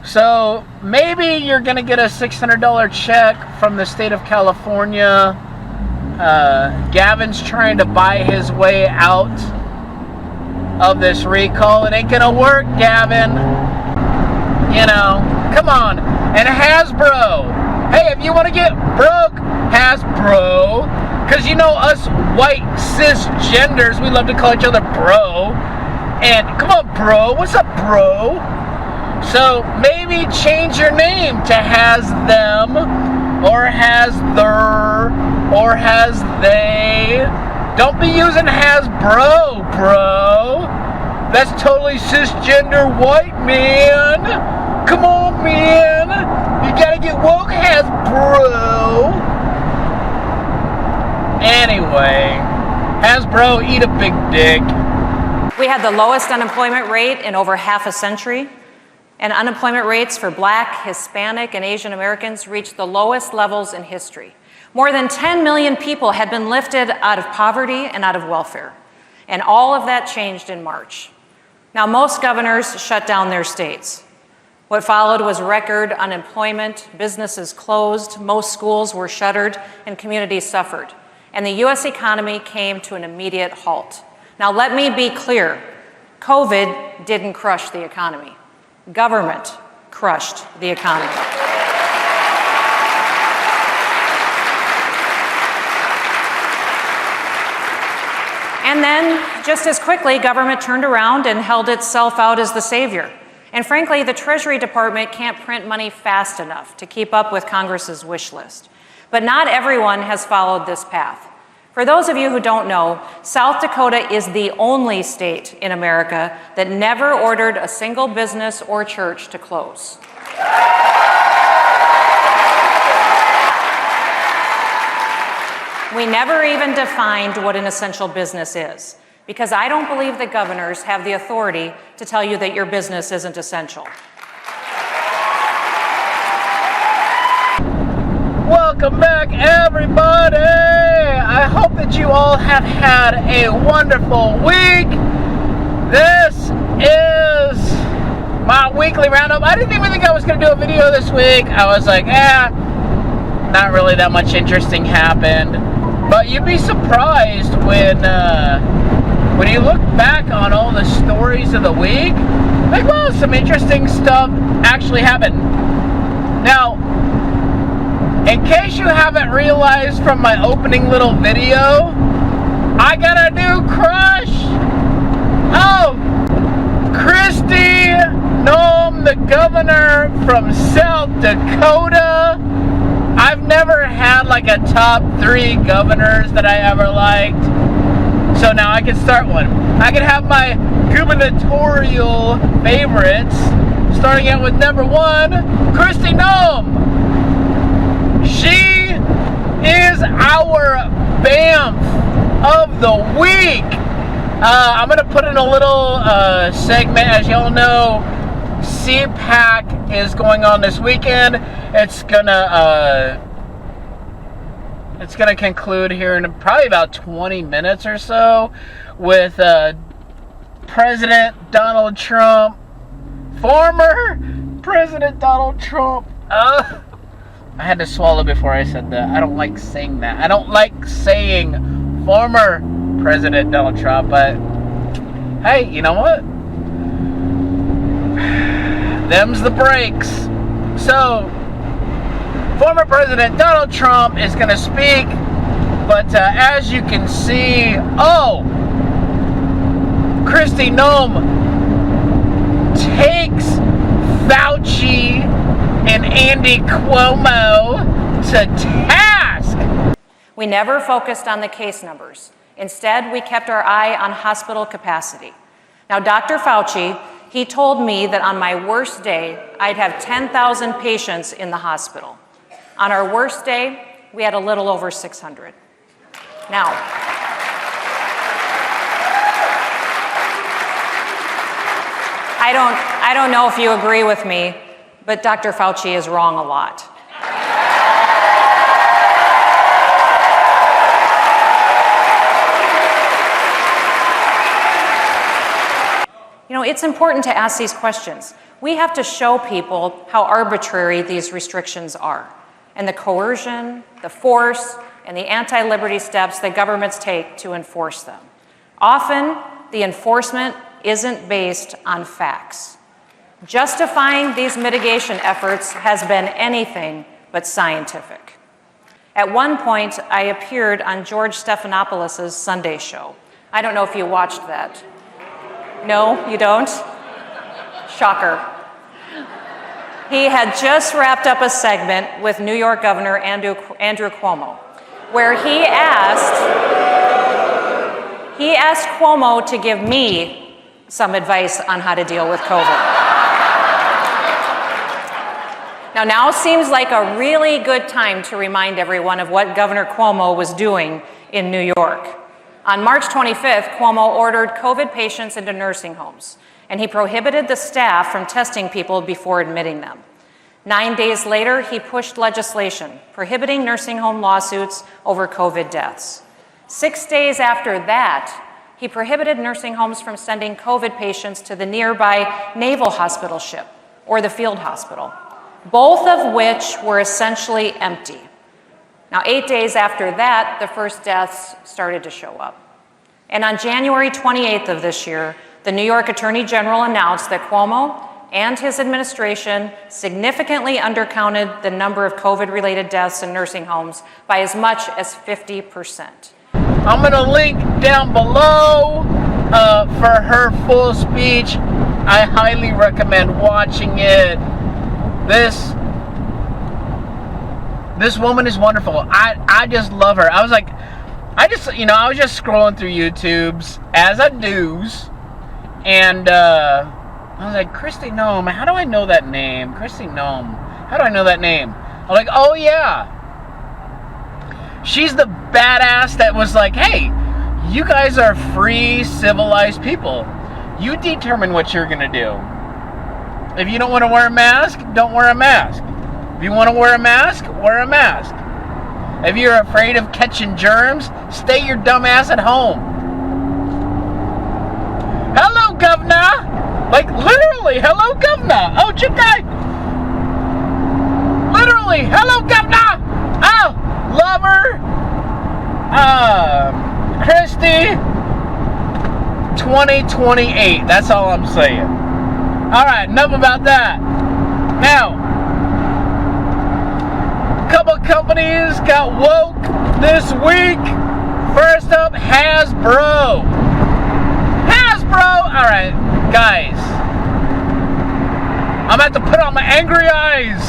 So maybe you're going to get a $600 check from the state of California. Gavin's trying to buy his way out of this recall. It ain't going to work, Gavin. You know, come on. And Hasbro. Hey, if you want to get broke, Hasbro. Because you know us white cis genders, we love to call each other bro. And come on, bro. What's up, bro? So maybe change your name to Has Them, or Has Their, or Has They. Don't be using Hasbro, bro. That's totally cisgender white, man. Come on, man. You gotta get woke, Hasbro. Anyway, Hasbro, eat a big dick. We had the lowest unemployment rate in over half a century. And unemployment rates for Black, Hispanic, and Asian Americans reached the lowest levels in history. More than 10 million people had been lifted out of poverty and out of welfare. And all of that changed in March. Now, most governors shut down their states. What followed was record unemployment, businesses closed, most schools were shuttered, and communities suffered. And the U.S. economy came to an immediate halt. Now, let me be clear. COVID didn't crush the economy. Government crushed the economy. And then, just as quickly, government turned around and held itself out as the savior. And frankly, the Treasury Department can't print money fast enough to keep up with Congress's wish list. But not everyone has followed this path. For those of you who don't know, South Dakota is the only state in America that never ordered a single business or church to close. We never even defined what an essential business is, because I don't believe that governors have the authority to tell you that your business isn't essential. Welcome back, everybody! I hope that you all have had a wonderful week. This is my weekly roundup. I didn't even think I was going to do a video this week. I was like, not really that much interesting happened. But you'd be surprised when you look back on all the stories of the week, like, well, some interesting stuff actually happened. Now, in case you haven't realized from my opening little video, I got a new crush! Oh! Kristi Noem, the governor from South Dakota. I've never had like a top 3 governors that I ever liked. So now I can start one. I can have my gubernatorial favorites, starting out with number 1, Kristi Noem. She is our BAMF of the week. I'm going to put in a little segment. As y'all know, CPAC is going on this weekend. It's gonna conclude here in probably about 20 minutes or so with President Donald Trump, former President Donald Trump. I had to swallow before I said that. I don't like saying that. I don't like saying former President Donald Trump, but hey, you know what? Them's the breaks. So, former President Donald Trump is going to speak, but as you can see, Kristi Noem takes Fauci and Andy Cuomo to task. We never focused on the case numbers. Instead, we kept our eye on hospital capacity. Now, Dr. Fauci, he told me that on my worst day, I'd have 10,000 patients in the hospital. On our worst day, we had a little over 600. Now, I don't know if you agree with me, but Dr. Fauci is wrong a lot. You know, it's important to ask these questions. We have to show people how arbitrary these restrictions are, and the coercion, the force, and the anti-liberty steps that governments take to enforce them. Often, the enforcement isn't based on facts. Justifying these mitigation efforts has been anything but scientific. At one point, I appeared on George Stephanopoulos' Sunday show. I don't know if you watched that. No, you don't? Shocker. He had just wrapped up a segment with New York Governor Andrew Cuomo, where he asked Cuomo to give me some advice on how to deal with COVID. Now seems like a really good time to remind everyone of what Governor Cuomo was doing in New York. On March 25th, Cuomo ordered COVID patients into nursing homes, and he prohibited the staff from testing people before admitting them. 9 days later, he pushed legislation prohibiting nursing home lawsuits over COVID deaths. 6 days after that, he prohibited nursing homes from sending COVID patients to the nearby naval hospital ship or the field hospital, both of which were essentially empty. Now, 8 days after that, the first deaths started to show up. And on January 28th of this year, the New York Attorney General announced that Cuomo and his administration significantly undercounted the number of COVID-related deaths in nursing homes by as much as 50%. I'm going to link down below for her full speech. I highly recommend watching it. This woman is wonderful. I just love her. I was just scrolling through YouTubes as I do's, and I was like, Kristi Noem, how do I know that name? Kristi Noem, how do I know that name? I'm like, oh yeah. She's the badass that was like, hey, you guys are free, civilized people. You determine what you're going to do. If you don't want to wear a mask, don't wear a mask. If you want to wear a mask, wear a mask. If you're afraid of catching germs, stay your dumb ass at home. Hello, governor. Like, literally, hello, governor. Oh, chick guy. Literally, hello, governor. Oh, lover. Kristi 2028. That's all I'm saying. All right, enough about that. Now, a couple companies got woke this week. First up, Hasbro. All right, guys. I'm about to put on my angry eyes.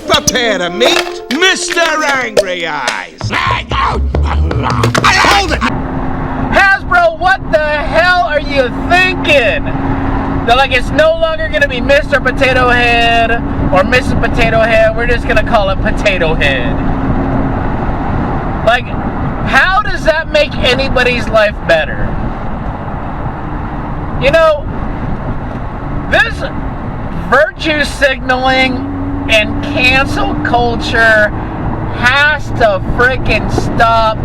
Prepare to meet Mr. Angry Eyes. Hold it! Hasbro, what the hell are you thinking? They're like, it's no longer going to be Mr. Potato Head or Mrs. Potato Head. We're just going to call it Potato Head. Like, how does that make anybody's life better? You know, this virtue signaling and cancel culture has to freaking stop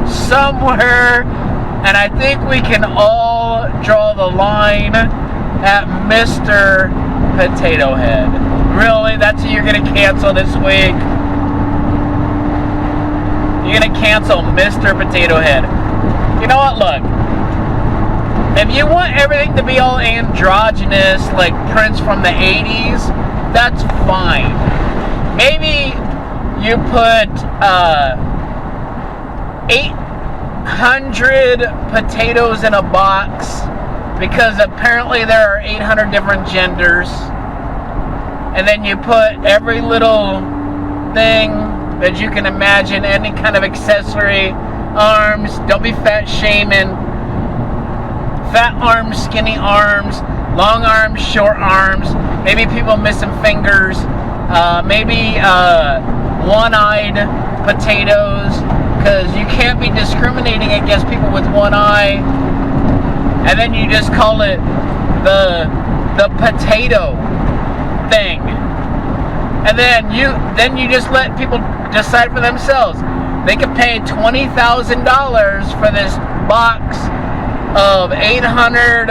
somewhere, and I think we can all draw the line at Mr. Potato Head. Really? That's who you're going to cancel this week? You're going to cancel Mr. Potato Head. You know what? Look. If you want everything to be all androgynous like Prince from the 80s, that's fine. Maybe you put 800 potatoes in a box because apparently there are 800 different genders. And then you put every little thing that you can imagine, any kind of accessory, arms, don't be fat shaming. Fat arms, skinny arms, long arms, short arms, maybe people missing fingers, maybe one-eyed potatoes, because you can't be discriminating against people with one eye, and then you just call it the potato thing, and then you just let people decide for themselves. They could pay $20,000 for this box of 800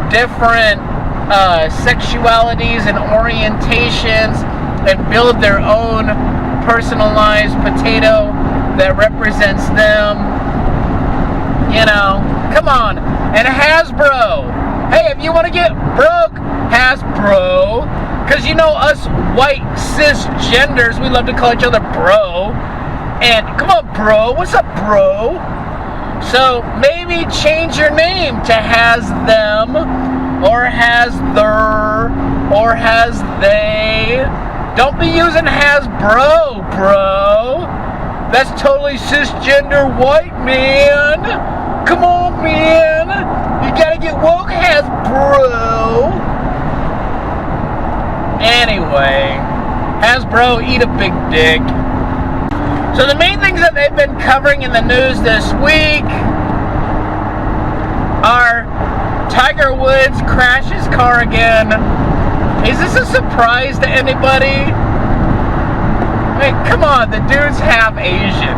different sexualities and orientations and build their own personalized potato that represents them. You know, come on. And Hasbro. Hey, if you want to get broke, Hasbro. Because you know us white cis genders, we love to call each other bro. And come on, bro. What's up, bro? So maybe change your name to Has Them, or Has Their, or Has They. Don't be using Hasbro, bro. That's totally cisgender white, man. Come on, man. You gotta get woke, Hasbro. Anyway, Hasbro, eat a big dick. So the main things that they've been covering in the news this week are Tiger Woods crashed his car again. Is this a surprise to anybody? I mean, come on, the dude's half Asian.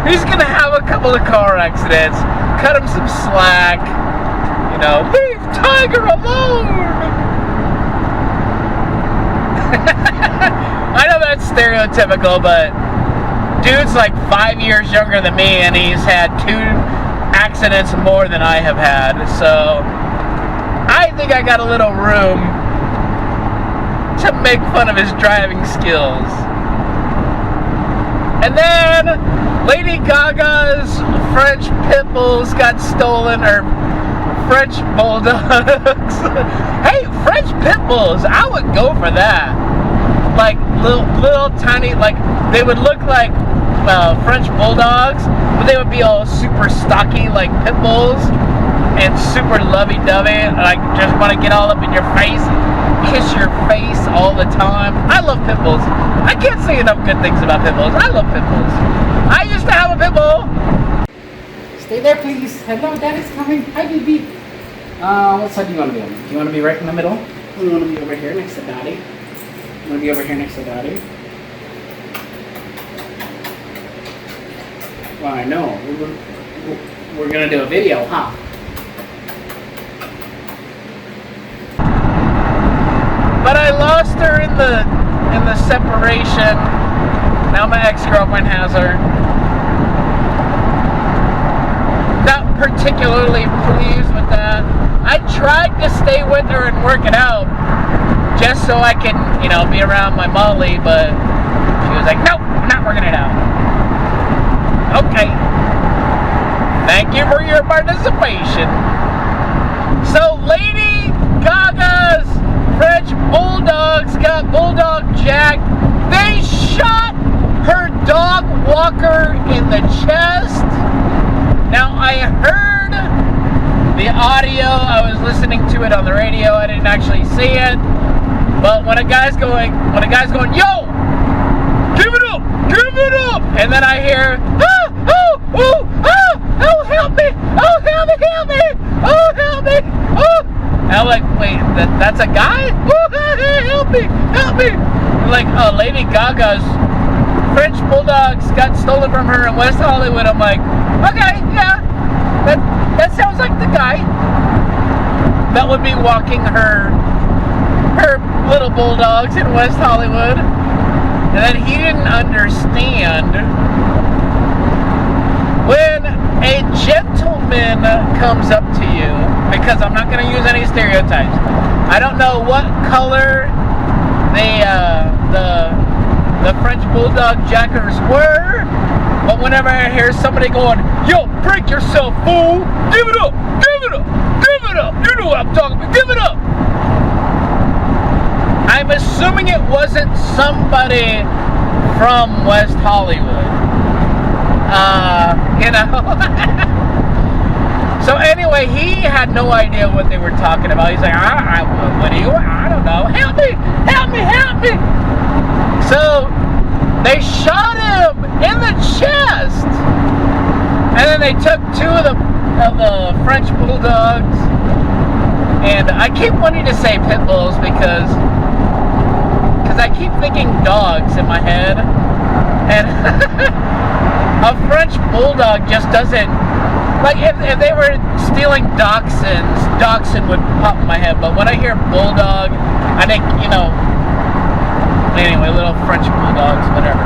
He's gonna have a couple of car accidents. Cut him some slack. You know, leave Tiger alone. I know that's stereotypical, but dude's like 5 years younger than me, and he's had 2 accidents more than I have had. So I think I got a little room to make fun of his driving skills. And then Lady Gaga's French Pitbulls got stolen, or French Bulldogs. Hey, French Pitbulls, I would go for that. Like little tiny, like they would look like French Bulldogs, but they would be all super stocky like Pitbulls and super lovey-dovey. Like just want to get all up in your face, kiss your face all the time. I love Pitbulls. I can't say enough good things about Pitbulls. I love Pitbulls. I used to have a Pitbull. Stay there, please. Hello, Daddy's coming. Hi, baby. What side do you want to be on? Do you want to be right in the middle? Or do you want to be over here next to Daddy? You want to be over here next to Daddy? Well, I know. We're going to do a video, huh? But I lost her in the separation. Now my ex-girlfriend has her. Not particularly pleased with that. I tried to stay with her and work it out just so I can, you know, be around my Molly, but she was like, nope, I'm not working it out. Okay. Thank you for your participation. So Lady Gaga's French Bulldogs got bulldog jacked. They shot her dog walker in the chest. Now I heard the audio. I was listening to it on the radio. I didn't actually see it. But when a guy's going, yo, give it up, and then I hear, oh, help me, oh. And I'm like, wait, that's a guy? Help me. Like, Lady Gaga's French Bulldogs got stolen from her in West Hollywood. I'm like, okay, yeah, that sounds like the guy that would be walking her little bulldogs in West Hollywood. And then he didn't understand when a gentleman comes up to you, because I'm not going to use any stereotypes. I don't know what color the French Bulldog jackers were, but whenever I hear somebody going, yo, break yourself, fool, give it up, you know what I'm talking about, give it up. I'm assuming it wasn't somebody from West Hollywood. You know. So anyway, he had no idea what they were talking about. He's like, I don't know. Help me. So they shot him in the chest. And then they took 2 of the French Bulldogs. And I keep wanting to say Pitbulls because I keep thinking dogs in my head. And a French Bulldog just doesn't Like if they were stealing dachshund would pop in my head. But when I hear bulldog, I think, you know, anyway, little French bulldogs, whatever.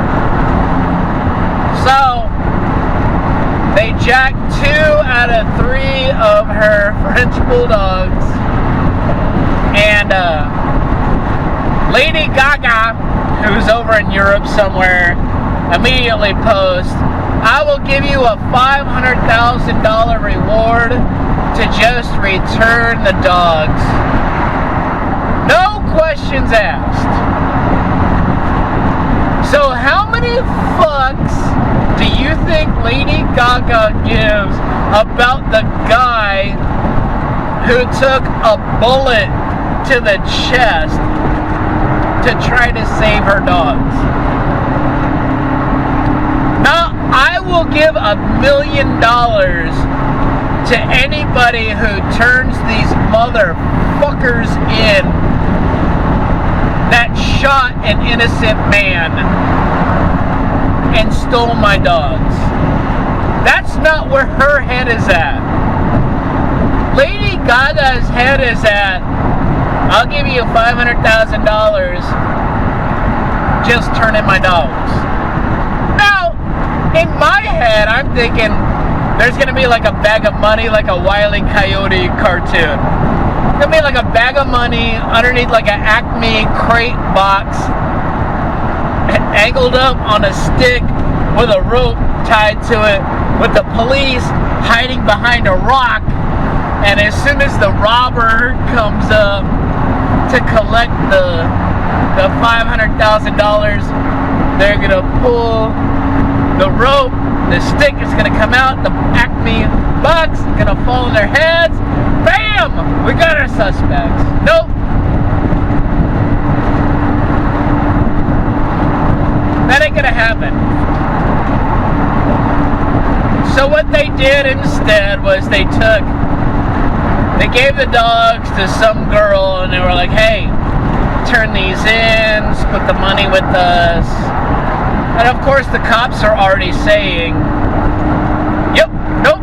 So they jacked 2 out of 3 of her French bulldogs, and Lady Gaga, who's over in Europe somewhere, immediately posts, "I will give you a $500,000 reward to just return the dogs. No questions asked." So how many fucks do you think Lady Gaga gives about the guy who took a bullet to the chest to try to save her dogs? Now, I will give $1 million to anybody who turns these motherfuckers in that shot an innocent man and stole my dogs. That's not where her head is at. Lady Gaga's head is at, "I'll give you $500,000, just turn in my dogs." Now, in my head, I'm thinking there's going to be like a bag of money, like a Wile E. Coyote cartoon. There'll be like a bag of money underneath like an Acme crate box, angled up on a stick with a rope tied to it, with the police hiding behind a rock. And as soon as the robber comes up to collect the $500,000, they're gonna pull the rope, the stick is gonna come out, the Acme box is gonna fall on their heads. Bam! We got our suspects. Nope. That ain't gonna happen. So what they did instead was they gave the dogs to some girl, and they were like, "Hey, turn these in, split the money with us." And of course the cops are already saying, "Yep, nope,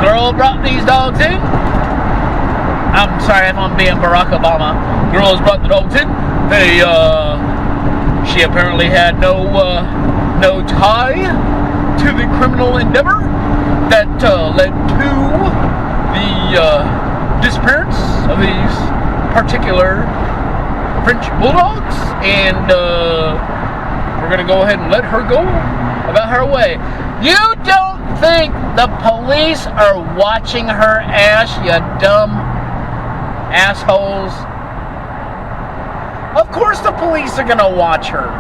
girl brought these dogs in." I'm sorry if I'm being Barack Obama. Girls brought the dogs in. She apparently had no tie to the criminal endeavor that led to the disappearance of these particular French bulldogs, and we're gonna go ahead and let her go about her way. You don't think the police are watching her ass, you dumb assholes? Of course the police are gonna watch her.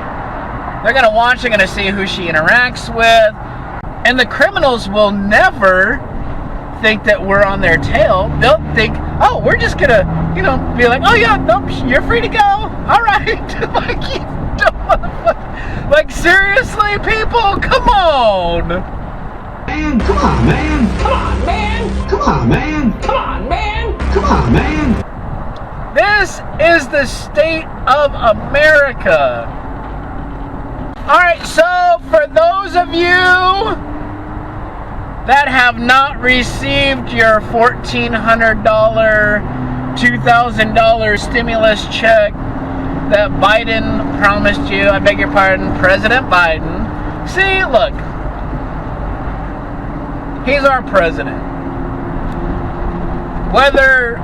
They're gonna watch, they're gonna see who she interacts with, and the criminals will never think that we're on their tail. They'll think, "Oh, we're just gonna, you know, be like, oh yeah, nope, you're free to go. All right." Like, you dumb motherfucker. Like, seriously, people, come on. Man, come on, man. Come on, man. Come on, man. Come on, man. Come on, man. This is the state of America. Alright, so for those of you that have not received your $1,400, $2,000 stimulus check that Biden promised you, I beg your pardon, President Biden. See, look, he's our president. Whether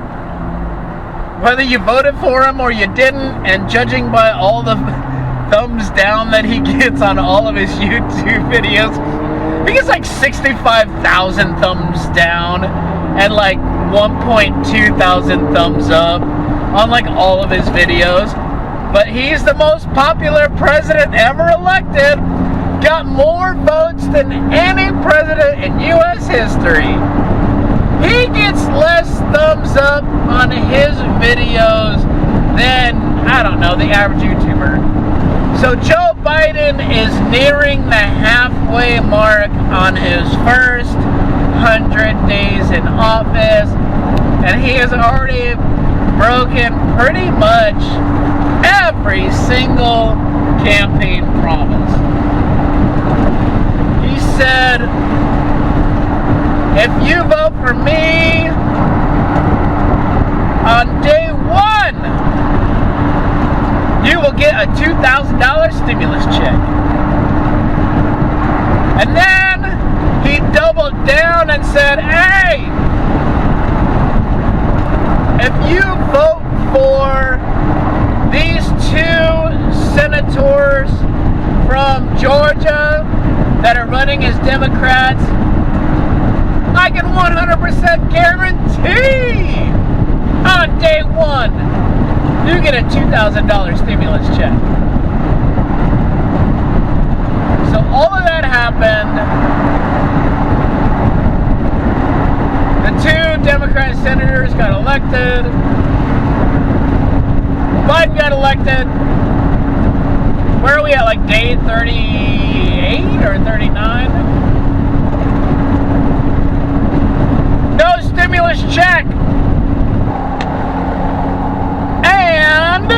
you voted for him or you didn't, and judging by all the thumbs down that he gets on all of his YouTube videos, he gets like 65,000 thumbs down and like 1.2 thousand thumbs up on like all of his videos. But he's the most popular president ever elected. Got more votes than any president in U.S. history. He gets less thumbs up on his videos than, I don't know, the average YouTuber. So Joe Biden is nearing the halfway mark on his first 100 days in office, and he has already broken pretty much every single campaign promise. He said if you vote for me on day one, you will get a $2,000 stimulus check. And then he doubled down and said, hey, if you vote for these two senators from Georgia that are running as Democrats, I can 100% guarantee on day one, you get a $2,000 stimulus check. So all of that happened. The two Democrat senators got elected. Biden got elected. Where are we at? Like day 38 or 39? No stimulus check. And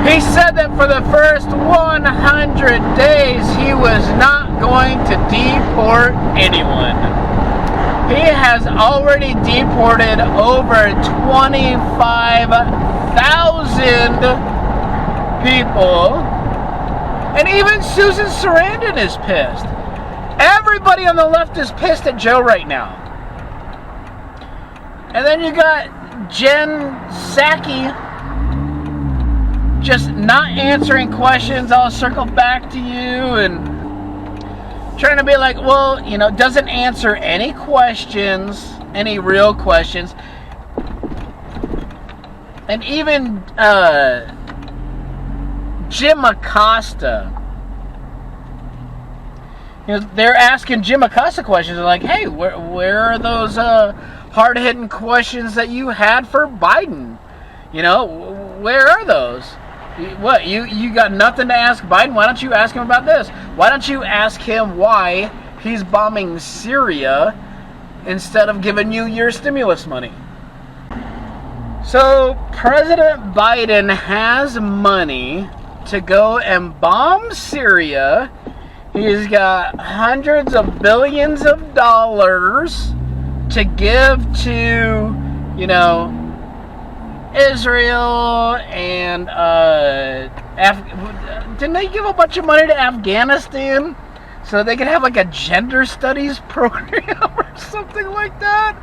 he said that for the first 100 days he was not going to deport anyone. He has already deported over 25,000 people. And even Susan Sarandon is pissed. Everybody on the left is pissed at Joe right now. And then you got Jen Psaki just not answering questions. I'll circle back to you and trying to be like, well, you know, doesn't answer any questions, any real questions. And even Jim Acosta, you know, they're asking Jim Acosta questions. They're like, hey, where are those hard-hitting questions that you had for Biden? You know, where are those? What, you got nothing to ask Biden? Why don't you ask him about this? Why don't you ask him why he's bombing Syria instead of giving you your stimulus money? So President Biden has money to go and bomb Syria. He's got hundreds of billions of dollars to give to, you know, Israel and didn't they give a bunch of money to Afghanistan so they could have like a gender studies program or something like that?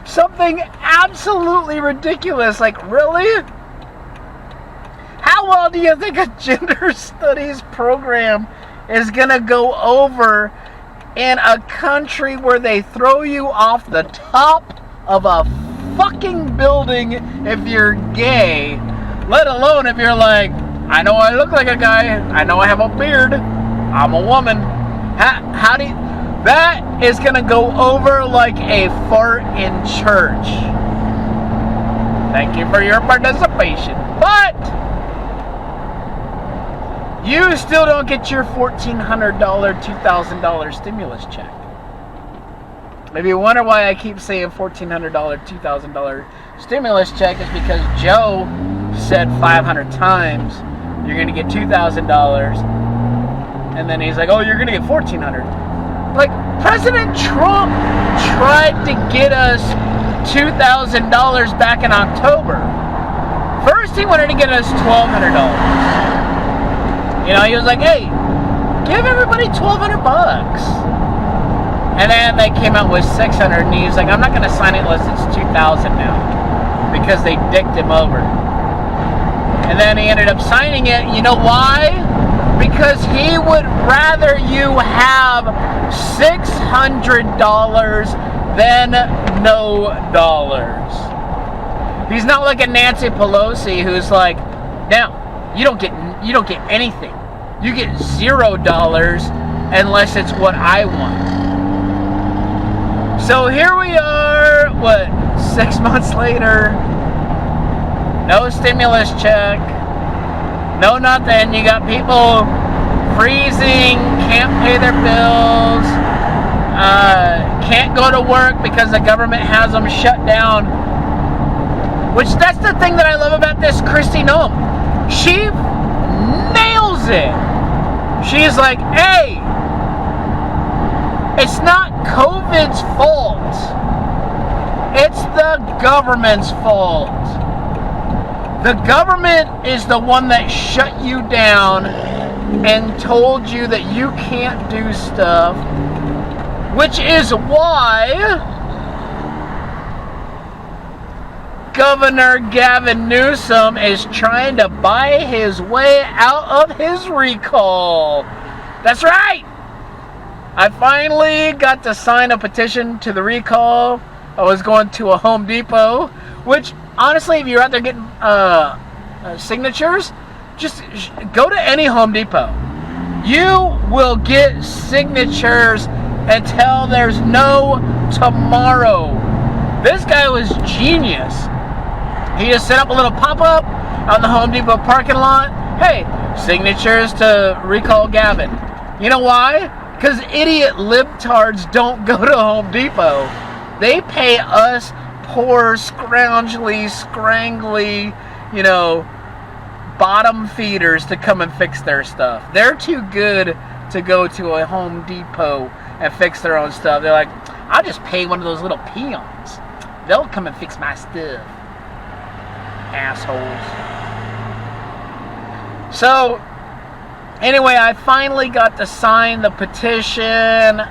Something absolutely ridiculous. Like, really? How well do you think a gender studies program is gonna go over in a country where they throw you off the top of a fucking building if you're gay, let alone if you're like, I know I look like a guy, I know I have a beard, I'm a woman. How do you, that is gonna go over like a fart in church. Thank you for your participation, but you still don't get your $1,400, $2,000 stimulus check. Maybe you wonder why I keep saying $1,400, $2,000 stimulus check is because Joe said 500 times you're going to get $2,000, and then he's like, oh, you're going to get $1,400. Like, President Trump tried to get us $2,000 back in October. First, he wanted to get us $1,200. You know, he was like, hey, give everybody $1,200. And then they came out with $600, and he was like, I'm not going to sign it unless it's $2,000 now, because they dicked him over. And then he ended up signing it. You know why? Because he would rather you have $600 than no dollars. He's not like a Nancy Pelosi who's like, no, you don't get anything. You get $0 unless it's what I want. So here we are, 6 months later, no stimulus check, no nothing. You got people freezing, can't pay their bills, can't go to work because the government has them shut down. Which, that's the thing that I love about this Kristi Noem. She nails it. She's like, hey, it's not COVID's fault It's the government's fault. The government is the one that shut you down and told you that you can't do stuff, which is why Governor Gavin Newsom is trying to buy his way out of his recall. That's right! I finally got to sign a petition to the recall. I was going to a Home Depot, which, honestly, if you're out there getting signatures, just go to any Home Depot. You will get signatures until there's no tomorrow. This guy was genius. He just set up a little pop-up on the Home Depot parking lot. Hey, signatures to recall Gavin. You know why? Because idiot libtards don't go to Home Depot. They pay us poor, scroungely, scrangly, bottom feeders to come and fix their stuff. They're too good to go to a Home Depot and fix their own stuff. They're like, I'll just pay one of those little peons. They'll come and fix my stuff. Assholes. So, anyway, I finally got to sign the petition.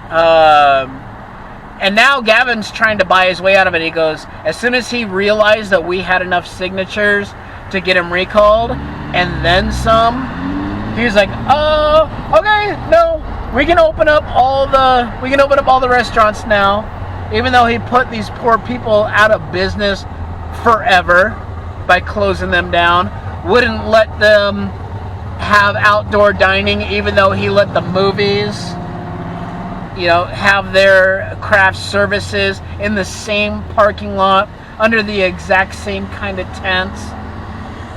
And now Gavin's trying to buy his way out of it. He goes, as soon as he realized that we had enough signatures to get him recalled, and then some, he's like, okay, no, we can open up all the restaurants now, even though he put these poor people out of business forever by closing them down. Wouldn't let them have outdoor dining, even though he let the movies, have their craft services in the same parking lot under the exact same kind of tents.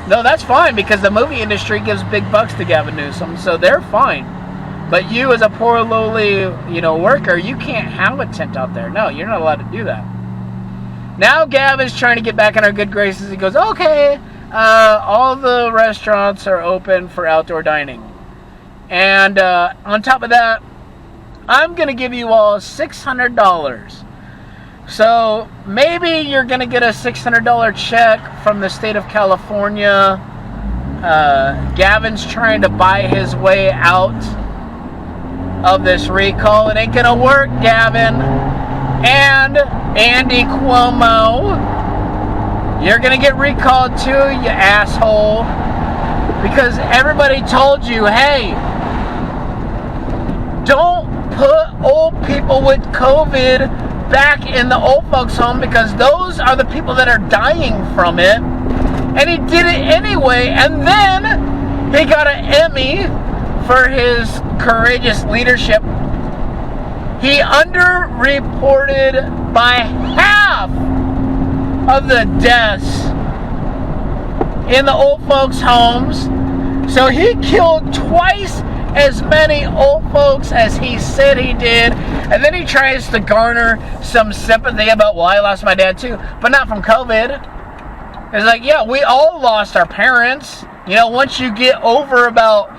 No, that's fine, because the movie industry gives big bucks to Gavin Newsom, so they're fine. But you, as a poor, lowly, worker, you can't have a tent out there. No, you're not allowed to do that. Now Gavin's trying to get back in our good graces. He goes, okay, all the restaurants are open for outdoor dining. And on top of that, I'm going to give you all $600. So maybe you're going to get a $600 check from the state of California. Gavin's trying to buy his way out of this recall. It ain't going to work, Gavin. And Andy Cuomo, you're going to get recalled too, you asshole. Because everybody told you, hey, don't put old people with COVID back in the old folks home, because those are the people that are dying from it. And he did it anyway, and then he got an Emmy for his courageous leadership. He underreported by half of the deaths in the old folks' homes. So he killed twice as many old folks as he said he did. And then he tries to garner some sympathy about, well, I lost my dad too, but not from COVID. It's like, yeah, we all lost our parents. Once you get over about,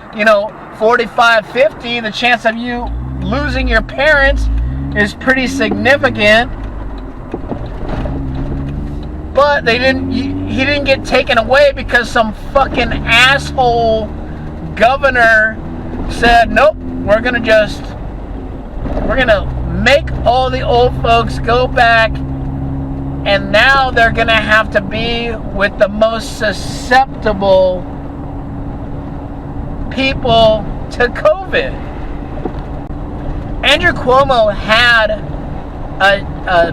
45, 50, the chance of you losing your parents is pretty significant. But he didn't get taken away because some fucking asshole governor said, nope, we're gonna make all the old folks go back, and now they're gonna have to be with the most susceptible people to COVID. Andrew Cuomo had a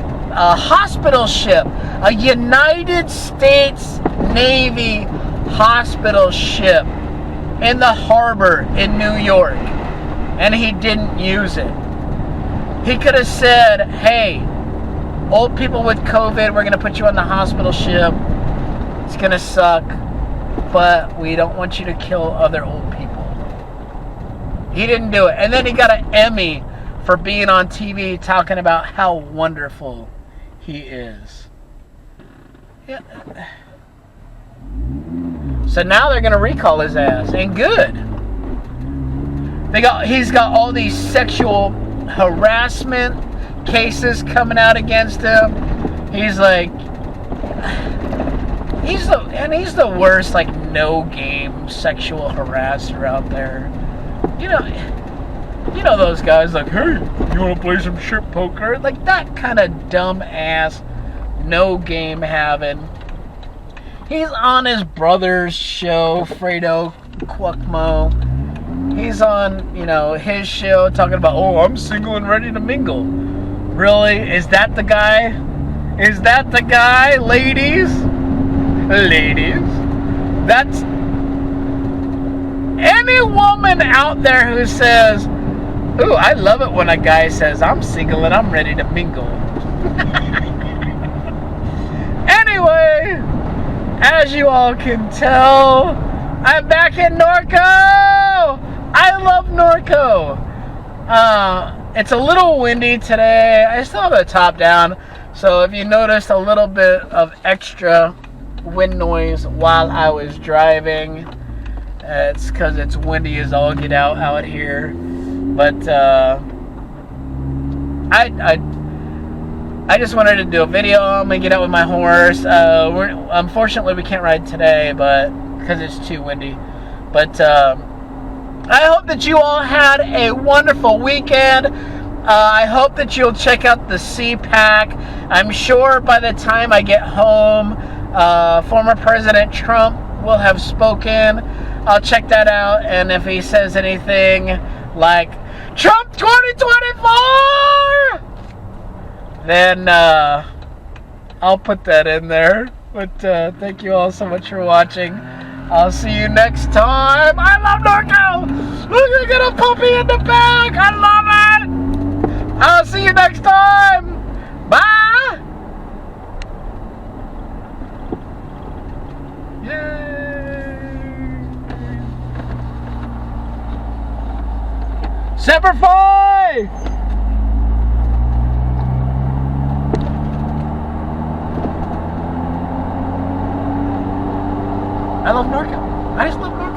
hospital ship, a United States Navy hospital ship in the harbor in New York, and he didn't use it. He could have said, hey, old people with COVID, we're going to put you on the hospital ship. It's going to suck, but we don't want you to kill other old people. He didn't do it. And then he got an Emmy for being on TV talking about how wonderful he is. Yeah. So now they're going to recall his ass, and good. He's got all these sexual harassment cases coming out against him. He's like, he's the worst, like, no game sexual harasser out there. You know those guys like, hey, you want to play some shit poker? Like that kind of dumb ass, no game having. He's on his brother's show, Fredo Cuomo. He's on, his show talking about, oh, I'm single and ready to mingle. Really? Is that the guy? Is that the guy, ladies? Ladies? That's any woman out there who says, ooh, I love it when a guy says, I'm single and I'm ready to mingle. Anyway, as you all can tell, I'm back in Norco! I love Norco! It's a little windy today. I still have the top down, so if you noticed a little bit of extra wind noise while I was driving, it's because it's windy as all get out here. But I just wanted to do a video. I'm gonna get out with my horse. Unfortunately, we can't ride today, but because it's too windy. But I hope that you all had a wonderful weekend. I hope that you'll check out the CPAC. I'm sure by the time I get home, former President Trump will have spoken. I'll check that out, and if he says anything like Trump 2024, then I'll put that in there. But thank you all so much for watching. I'll see you next time. I love Norco. Look, I got a puppy in the back. I love it. I'll see you next time. Bye. Yay. Semper Fi! I love Norco. I just love Norco.